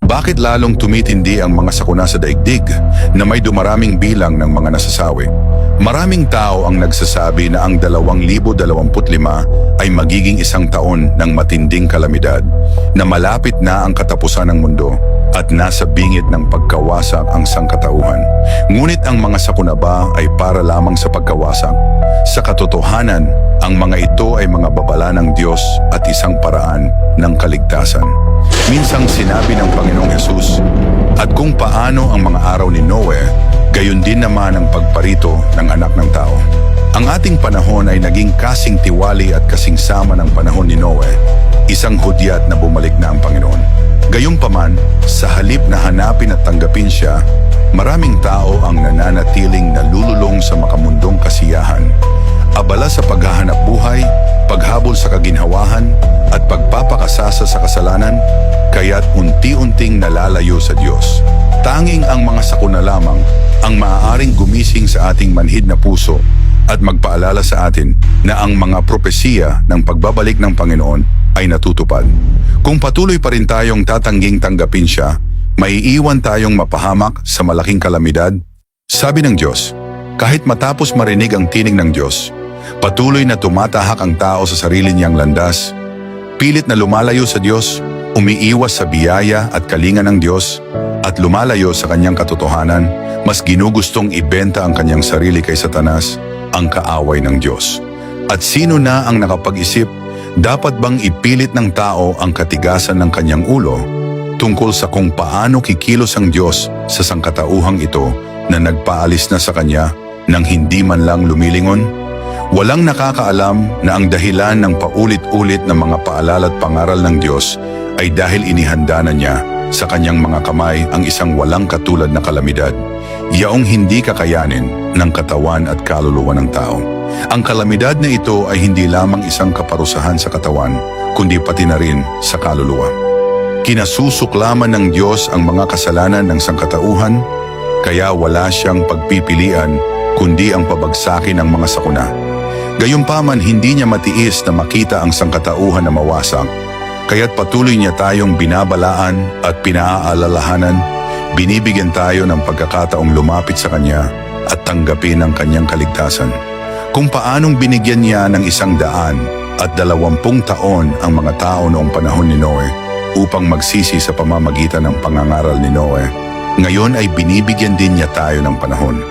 Bakit lalong tumitindi ang mga sakuna sa daigdig na may dumaraming bilang ng mga nasasawi? Maraming tao ang nagsasabi na ang 2025 ay magiging isang taon ng matinding kalamidad, na malapit na ang katapusan ng mundo at nasa bingit ng pagkawasak ang sangkatauhan. Ngunit ang mga sakuna ba ay para lamang sa pagkawasak? Sa katotohanan, ang mga ito ay mga babala ng Diyos at isang paraan ng kaligtasan. Minsang sinabi ng Panginoong Hesus, "At kung paano ang mga araw ni Noe, gayon din naman ang pagparito ng Anak ng Tao." Ang ating panahon ay naging kasing tiwali at kasing sama ng panahon ni Noe, isang hudyat na bumalik na ang Panginoon. Gayunpaman, sa halip na hanapin at tanggapin siya, maraming tao ang nananatiling nalululong sa makamundong kasiyahan, abala sa paghahanap buhay, paghabol sa kaginhawahan, at pagpapakasasa sa kasalanan, kaya't unti-unting nalalayo sa Diyos. Tanging ang mga sakuna lamang ang maaaring gumising sa ating manhid na puso at magpaalala sa atin na ang mga propesiya ng pagbabalik ng Panginoon ay natutupad. Kung patuloy pa rin tayong tatangging tanggapin siya, maiiwan tayong mapahamak sa malaking kalamidad. Sabi ng Diyos, kahit matapos marinig ang tinig ng Diyos, patuloy na tumatahak ang tao sa sarili niyang landas, pilit na lumalayo sa Diyos, umiiwas sa biyaya at kalinga ng Diyos, at lumalayo sa kanyang katotohanan, mas ginugustong ibenta ang kanyang sarili kay Satanas, ang kaaway ng Diyos. At sino na ang nakapag-isip, dapat bang ipilit ng tao ang katigasan ng kanyang ulo tungkol sa kung paano kikilos ang Diyos sa sangkatauhang ito na nagpaalis na sa kanya nang hindi man lang lumilingon? Walang nakakaalam na ang dahilan ng paulit-ulit na mga paalala at pangaral ng Diyos ay dahil inihanda na niya sa kanyang mga kamay ang isang walang katulad na kalamidad, yaong hindi kakayanin ng katawan at kaluluwa ng tao. Ang kalamidad na ito ay hindi lamang isang kaparusahan sa katawan, kundi pati na rin sa kaluluwa. Kinasusuklaman ng Diyos ang mga kasalanan ng sangkatauhan, kaya wala siyang pagpipilian kundi ang pabagsakin ng mga sakuna. Gayunpaman, hindi niya matiis na makita ang sangkatauhan na mawasak, kaya't patuloy niya tayong binabalaan at pinaaalalahanan, binibigyan tayo ng pagkakataong lumapit sa Kanya at tanggapin ang Kanyang kaligtasan. Kung paanong binigyan niya ng 120 taon ang mga tao noong panahon ni Noe upang magsisi sa pamamagitan ng pangangaral ni Noe, ngayon ay binibigyan din niya tayo ng panahon.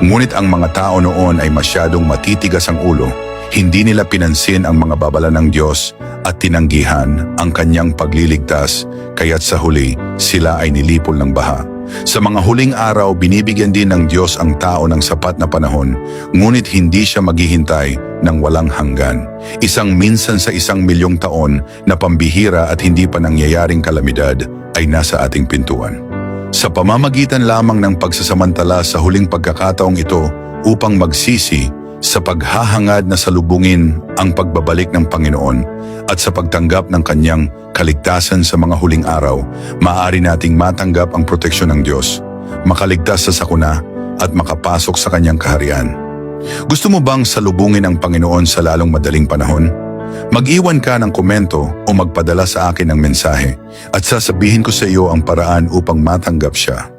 Ngunit ang mga tao noon ay masyadong matitigas ang ulo, hindi nila pinansin ang mga babala ng Diyos at tinanggihan ang Kanyang pagliligtas, kaya't sa huli sila ay nilipol ng baha. Sa mga huling araw, binibigyan din ng Diyos ang tao ng sapat na panahon, ngunit hindi siya maghihintay ng walang hanggan. Isang minsan sa 1,000,000 taon na pambihira at hindi pa nangyayaring kalamidad ay nasa ating pintuan. Sa pamamagitan lamang ng pagsasamantala sa huling pagkakataong ito upang magsisi sa paghahangad na salubungin ang pagbabalik ng Panginoon at sa pagtanggap ng Kanyang kaligtasan sa mga huling araw, maaari nating matanggap ang proteksyon ng Diyos, makaligtas sa sakuna at makapasok sa Kanyang kaharian. Gusto mo bang salubungin ang Panginoon sa lalong madaling panahon? Mag-iwan ka ng komento o magpadala sa akin ng mensahe at sasabihin ko sa iyo ang paraan upang matanggap siya.